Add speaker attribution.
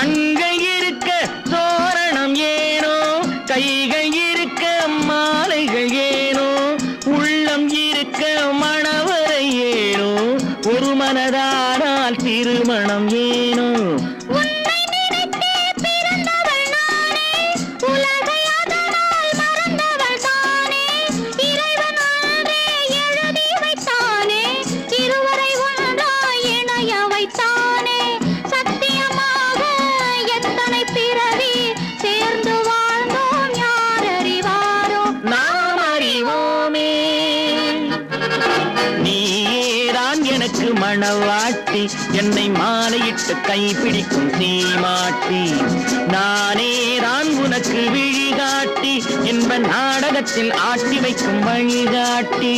Speaker 1: கண்கள் இருக்க தோரணம் ஏனோ, கைகள் இருக்க மாலைகள் ஏனோ, உள்ளம் இருக்க மணவரை ஏனோ, ஒரு மனதானால் திருமணம் ஏனோ. எனக்கு மணவாட்டி என்னை மாலையிட்டு கைப்பிடிக்கும் சீமாட்டி, நானேதான் உனக்கு விழிகாட்டி என்ப நாடகத்தில் ஆட்டி வைக்கும் வழிகாட்டி.